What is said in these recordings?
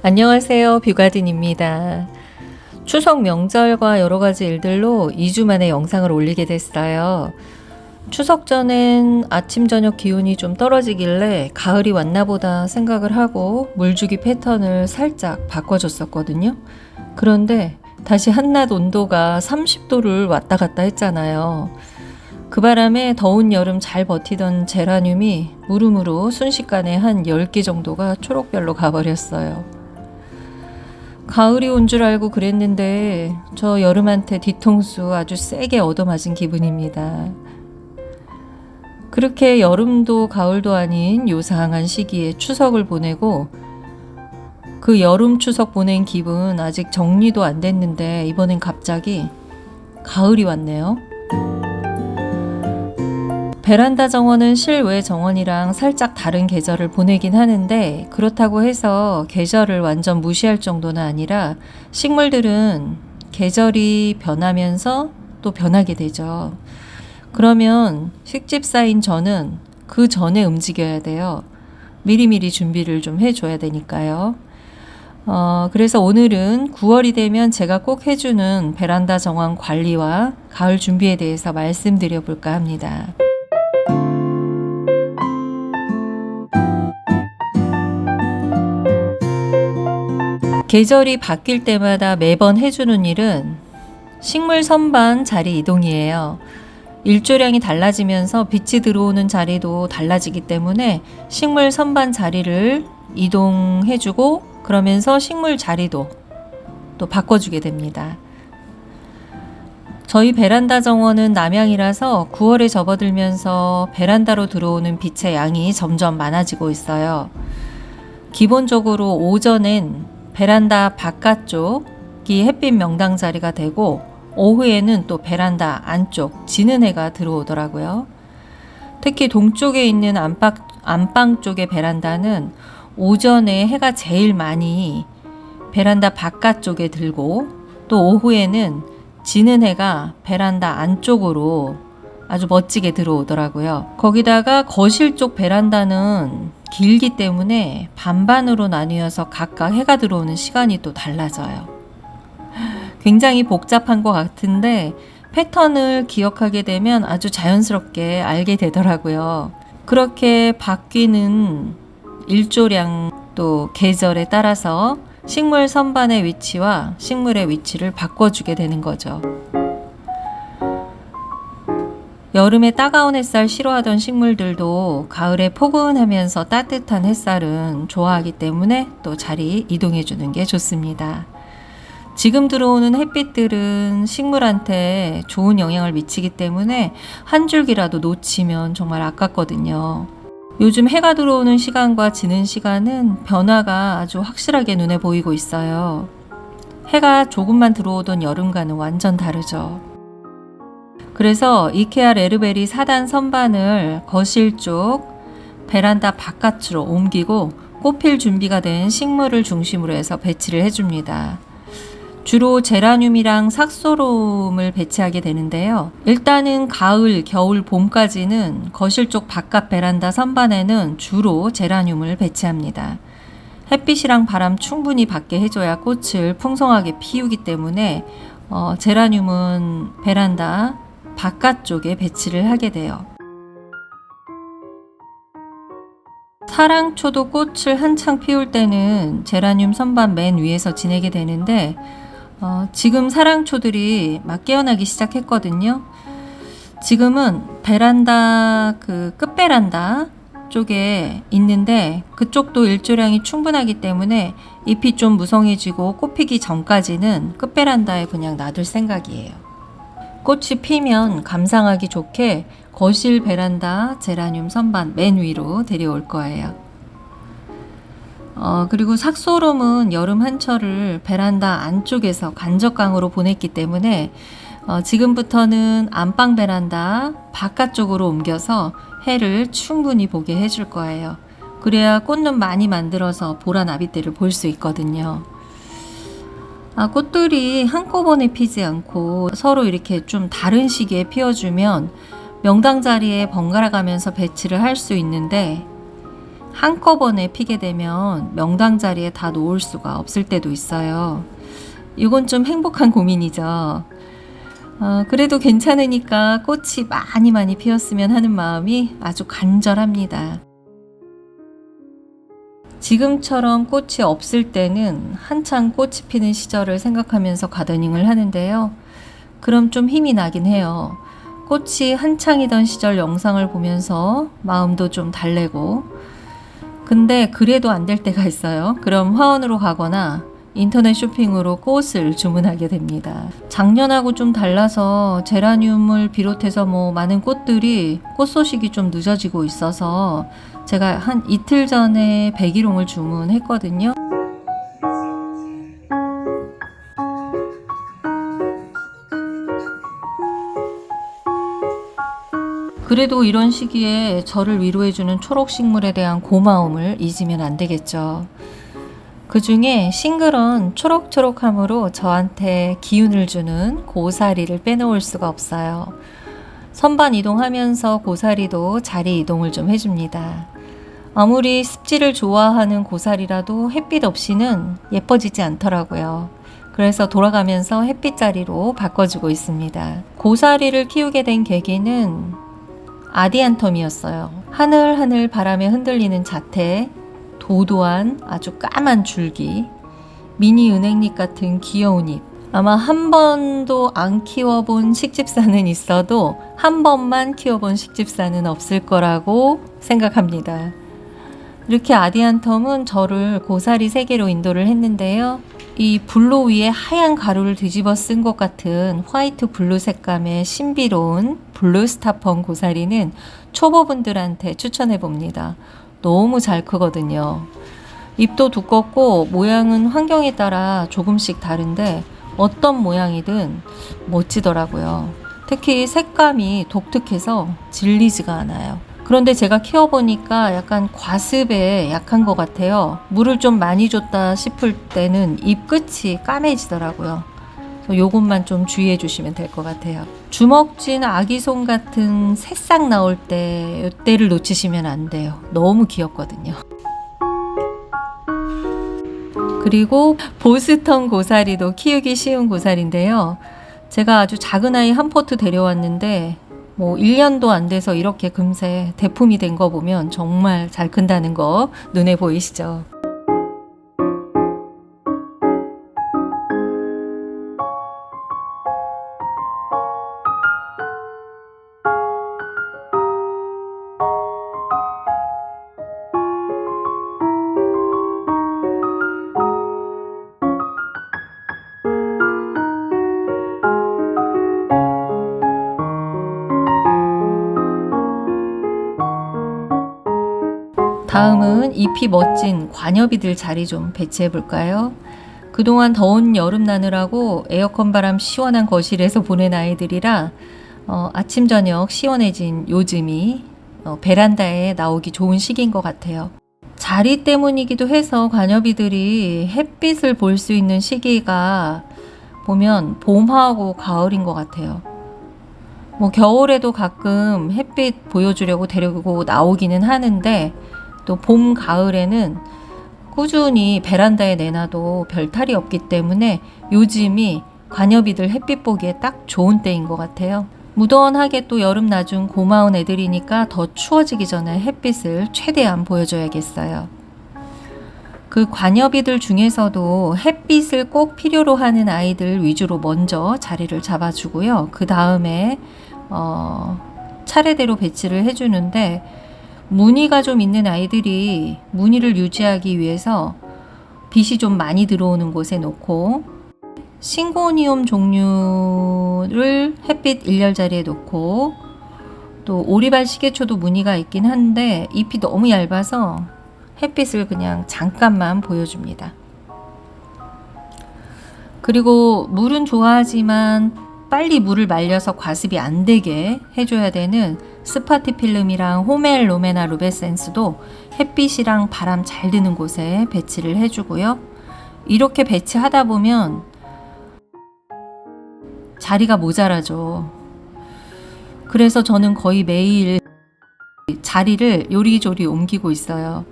안녕하세요. 뷰가든입니다. 추석 명절과 여러 가지 일들로 2주 만에 영상을 올리게 됐어요. 추석 전엔 아침 저녁 기온이 좀 떨어지길래 가을이 왔나 보다 생각을 하고 물주기 패턴을 살짝 바꿔줬었거든요. 그런데 다시 한낮 온도가 30도를 왔다 갔다 했잖아요. 그 바람에 더운 여름 잘 버티던 제라늄이 무름으로 순식간에 한 10개 정도가 초록별로 가버렸어요. 가을이 온 줄 알고 그랬는데 저 여름한테 뒤통수 아주 세게 얻어맞은 기분입니다. 그렇게 여름도 가을도 아닌 요상한 시기에 추석을 보내고 그 여름 추석 보낸 기분 아직 정리도 안 됐는데 이번엔 갑자기 가을이 왔네요. 베란다 정원은 실외 정원이랑 살짝 다른 계절을 보내긴 하는데 그렇다고 해서 계절을 완전 무시할 정도는 아니라 식물들은 계절이 변하면서 또 변하게 되죠. 그러면 식집사인 저는 그 전에 움직여야 돼요. 미리미리 준비를 좀 해줘야 되니까요. 그래서 오늘은 9월이 되면 제가 꼭 해주는 베란다 정원 관리와 가을 준비에 대해서 말씀드려 볼까 합니다. 계절이 바뀔 때마다 매번 해주는 일은 식물 선반 자리 이동이에요. 일조량이 달라지면서 빛이 들어오는 자리도 달라지기 때문에 식물 선반 자리를 이동해주고 그러면서 식물 자리도 또 바꿔주게 됩니다. 저희 베란다 정원은 남향이라서 9월에 접어들면서 베란다로 들어오는 빛의 양이 점점 많아지고 있어요. 기본적으로 오전엔 베란다 바깥쪽이 햇빛 명당 자리가 되고 오후에는 또 베란다 안쪽 지는 해가 들어오더라고요. 특히 동쪽에 있는 안방 쪽의 베란다는 오전에 해가 제일 많이 베란다 바깥쪽에 들고 또 오후에는 지는 해가 베란다 안쪽으로 아주 멋지게 들어오더라고요. 거기다가 거실 쪽 베란다는 길기 때문에 반반으로 나뉘어서 각각 해가 들어오는 시간이 또 달라져요. 굉장히 복잡한 것 같은데 패턴을 기억하게 되면 아주 자연스럽게 알게 되더라고요. 그렇게 바뀌는 일조량 또 계절에 따라서 식물 선반의 위치와 식물의 위치를 바꿔주게 되는 거죠. 여름에 따가운 햇살 싫어하던 식물들도 가을에 포근하면서 따뜻한 햇살은 좋아하기 때문에 또 자리 이동해 주는 게 좋습니다. 지금 들어오는 햇빛들은 식물한테 좋은 영향을 미치기 때문에 한 줄기라도 놓치면 정말 아깝거든요. 요즘 해가 들어오는 시간과 지는 시간은 변화가 아주 확실하게 눈에 보이고 있어요. 해가 조금만 들어오던 여름과는 완전 다르죠. 그래서 이케아 레르베리 4단 선반을 거실 쪽 베란다 바깥으로 옮기고 꽃필 준비가 된 식물을 중심으로 해서 배치를 해줍니다. 주로 제라늄이랑 삭소롬을 배치하게 되는데요. 일단은 가을, 겨울, 봄까지는 거실 쪽 바깥 베란다 선반에는 주로 제라늄을 배치합니다. 햇빛이랑 바람 충분히 받게 해줘야 꽃을 풍성하게 피우기 때문에 제라늄은 베란다 바깥쪽에 배치를 하게 돼요. 사랑초도 꽃을 한창 피울 때는 제라늄 선반 맨 위에서 지내게 되는데 지금 사랑초들이 막 깨어나기 시작했거든요. 지금은 베란다 끝베란다 쪽에 있는데 그쪽도 일조량이 충분하기 때문에 잎이 좀 무성해지고 꽃 피기 전까지는 끝베란다에 그냥 놔둘 생각이에요. 꽃이 피면 감상하기 좋게 거실 베란다 제라늄 선반 맨 위로 데려올 거예요. 그리고 삭소롬은 여름 한철을 베란다 안쪽에서 간접강으로 보냈기 때문에 지금부터는 안방 베란다 바깥쪽으로 옮겨서 해를 충분히 보게 해줄 거예요. 그래야 꽃눈 많이 만들어서 보라 나비떼를 볼 수 있거든요. 꽃들이 한꺼번에 피지 않고 서로 이렇게 좀 다른 시기에 피어주면 명당 자리에 번갈아 가면서 배치를 할 수 있는데 한꺼번에 피게 되면 명당 자리에 다 놓을 수가 없을 때도 있어요. 이건 좀 행복한 고민이죠. 그래도 괜찮으니까 꽃이 많이 피었으면 하는 마음이 아주 간절합니다. 지금처럼 꽃이 없을 때는 한창 꽃이 피는 시절을 생각하면서 가더닝을 하는데요. 그럼 좀 힘이 나긴 해요. 꽃이 한창이던 시절 영상을 보면서 마음도 좀 달래고, 근데 그래도 안 될 때가 있어요. 그럼 화원으로 가거나 인터넷 쇼핑으로 꽃을 주문하게 됩니다. 작년하고 좀 달라서 제라늄을 비롯해서 많은 꽃들이 꽃 소식이 좀 늦어지고 있어서 제가 한 이틀 전에 백일홍을 주문했거든요. 그래도 이런 시기에 저를 위로해주는 초록식물에 대한 고마움을 잊으면 안 되겠죠. 그 중에 싱그런 초록초록함으로 저한테 기운을 주는 고사리를 빼놓을 수가 없어요. 선반 이동하면서 고사리도 자리 이동을 좀 해줍니다. 아무리 습지를 좋아하는 고사리라도 햇빛 없이는 예뻐지지 않더라고요. 그래서 돌아가면서 햇빛 자리로 바꿔주고 있습니다. 고사리를 키우게 된 계기는 아디안텀이었어요. 하늘하늘 바람에 흔들리는 자태, 도도한 아주 까만 줄기, 미니 은행잎 같은 귀여운 잎. 아마 한 번도 안 키워본 식집사는 있어도 한 번만 키워본 식집사는 없을 거라고 생각합니다. 이렇게 아디안텀은 저를 고사리 세계로 인도를 했는데요. 이 블루 위에 하얀 가루를 뒤집어 쓴 것 같은 화이트 블루 색감의 신비로운 블루스타펀 고사리는 초보분들한테 추천해 봅니다. 너무 잘 크거든요. 잎도 두껍고 모양은 환경에 따라 조금씩 다른데 어떤 모양이든 멋지더라고요. 특히 색감이 독특해서 질리지가 않아요. 그런데 제가 키워보니까 약간 과습에 약한 것 같아요. 물을 좀 많이 줬다 싶을 때는 잎 끝이 까매지더라고요. 그래서 요것만 좀 주의해 주시면 될 것 같아요. 주먹진 아기손 같은 새싹 나올 때 이때를 놓치시면 안 돼요. 너무 귀엽거든요. 그리고 보스턴 고사리도 키우기 쉬운 고사리인데요. 제가 아주 작은 아이 한 포트 데려왔는데 1년도 안 돼서 이렇게 금세 대품이 된 거 보면 정말 잘 큰다는 거 눈에 보이시죠? 다음은 잎이 멋진 관엽이들 자리 좀 배치해 볼까요? 그동안 더운 여름 나느라고 에어컨 바람 시원한 거실에서 보낸 아이들이라 아침 저녁 시원해진 요즘이 베란다에 나오기 좋은 시기인 것 같아요. 자리 때문이기도 해서 관엽이들이 햇빛을 볼 수 있는 시기가 보면 봄하고 가을인 것 같아요. 겨울에도 가끔 햇빛 보여주려고 데리고 나오기는 하는데 또 봄, 가을에는 꾸준히 베란다에 내놔도 별탈이 없기 때문에 요즘이 관엽이들 햇빛 보기에 딱 좋은 때인 것 같아요. 무던하게 또 여름 나중 고마운 애들이니까 더 추워지기 전에 햇빛을 최대한 보여줘야겠어요. 그 관엽이들 중에서도 햇빛을 꼭 필요로 하는 아이들 위주로 먼저 자리를 잡아주고요. 그 다음에 차례대로 배치를 해주는데 무늬가 좀 있는 아이들이 무늬를 유지하기 위해서 빛이 좀 많이 들어오는 곳에 놓고 싱고니움 종류를 햇빛 일렬 자리에 놓고 또 오리발 시계초도 무늬가 있긴 한데 잎이 너무 얇아서 햇빛을 그냥 잠깐만 보여줍니다. 그리고 물은 좋아하지만 빨리 물을 말려서 과습이 안 되게 해줘야 되는 스파티필름이랑 호멜로메나 루베센스도 햇빛이랑 바람 잘 드는 곳에 배치를 해주고요. 이렇게 배치하다 보면 자리가 모자라죠. 그래서 저는 거의 매일 자리를 요리조리 옮기고 있어요.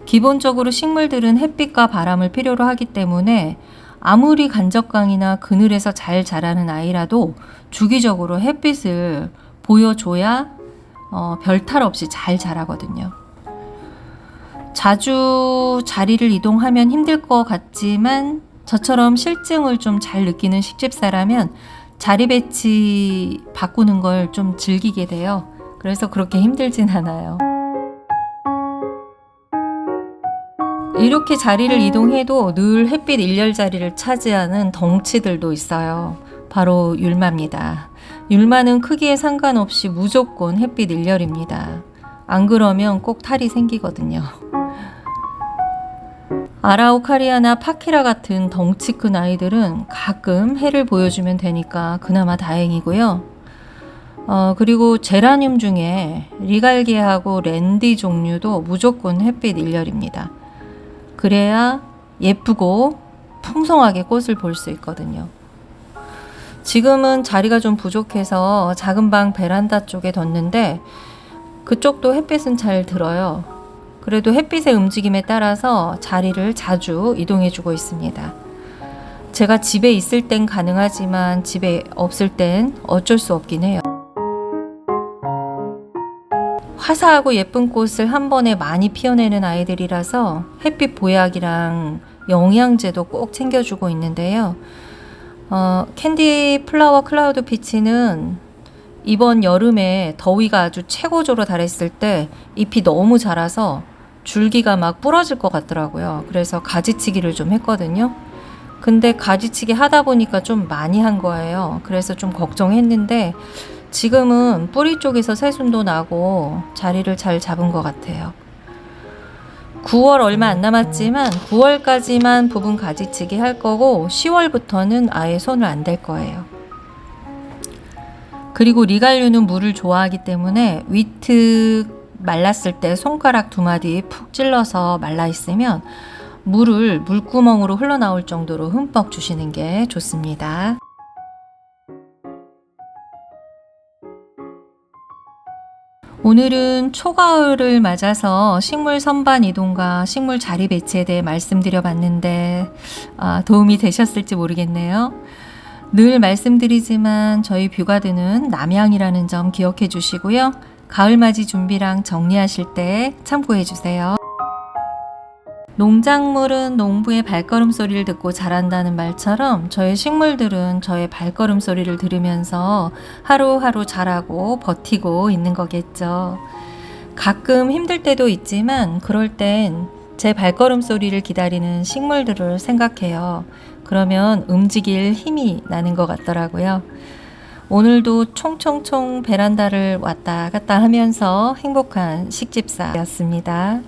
기본적으로 식물들은 햇빛과 바람을 필요로 하기 때문에 아무리 간접광이나 그늘에서 잘 자라는 아이라도 주기적으로 햇빛을 보여줘야 별탈 없이 잘 자라거든요. 자주 자리를 이동하면 힘들 것 같지만 저처럼 실증을 좀 잘 느끼는 식집사라면 자리 배치 바꾸는 걸 좀 즐기게 돼요. 그래서 그렇게 힘들진 않아요. 이렇게 자리를 이동해도 늘 햇빛 일렬 자리를 차지하는 덩치들도 있어요. 바로 율마입니다. 율마는 크기에 상관없이 무조건 햇빛 일렬입니다. 안 그러면 꼭 탈이 생기거든요. 아라우카리아나 파키라 같은 덩치 큰 아이들은 가끔 해를 보여주면 되니까 그나마 다행이고요. 그리고 제라늄 중에 리갈게하고 랜디 종류도 무조건 햇빛 일렬입니다. 그래야 예쁘고 풍성하게 꽃을 볼 수 있거든요. 지금은 자리가 좀 부족해서 작은 방 베란다 쪽에 뒀는데 그쪽도 햇빛은 잘 들어요. 그래도 햇빛의 움직임에 따라서 자리를 자주 이동해 주고 있습니다. 제가 집에 있을 땐 가능하지만 집에 없을 땐 어쩔 수 없긴 해요. 화사하고 예쁜 꽃을 한 번에 많이 피워내는 아이들이라서 햇빛 보약이랑 영양제도 꼭 챙겨주고 있는데요. 캔디 플라워 클라우드 피치는 이번 여름에 더위가 아주 최고조로 달했을 때 잎이 너무 자라서 줄기가 막 부러질 것 같더라고요. 그래서 가지치기를 좀 했거든요. 근데 가지치기 하다 보니까 좀 많이 한 거예요. 그래서 좀 걱정했는데 지금은 뿌리 쪽에서 새순도 나고 자리를 잘 잡은 것 같아요. 9월 얼마 안 남았지만 9월까지만 부분 가지치기 할 거고 10월부터는 아예 손을 안 댈 거예요. 그리고 리갈류는 물을 좋아하기 때문에 위트 말랐을 때 손가락 2마디 푹 찔러서 말라 있으면 물을 물구멍으로 흘러나올 정도로 흠뻑 주시는 게 좋습니다. 오늘은 초가을을 맞아서 식물 선반 이동과 식물 자리 배치에 대해 말씀드려 봤는데 도움이 되셨을지 모르겠네요. 늘 말씀드리지만 저희 뷰가드는 남향이라는 점 기억해 주시고요. 가을맞이 준비랑 정리하실 때 참고해 주세요. 농작물은 농부의 발걸음 소리를 듣고 자란다는 말처럼 저의 식물들은 저의 발걸음 소리를 들으면서 하루하루 자라고 버티고 있는 거겠죠. 가끔 힘들 때도 있지만 그럴 땐 제 발걸음 소리를 기다리는 식물들을 생각해요. 그러면 움직일 힘이 나는 것 같더라고요. 오늘도 총총총 베란다를 왔다 갔다 하면서 행복한 식집사였습니다.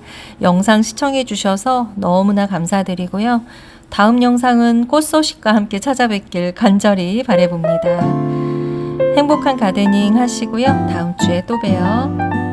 영상 시청해 주셔서 너무나 감사드리고요. 다음 영상은 꽃 소식과 함께 찾아뵙길 간절히 바라봅니다. 행복한 가드닝 하시고요. 다음 주에 또 봬요.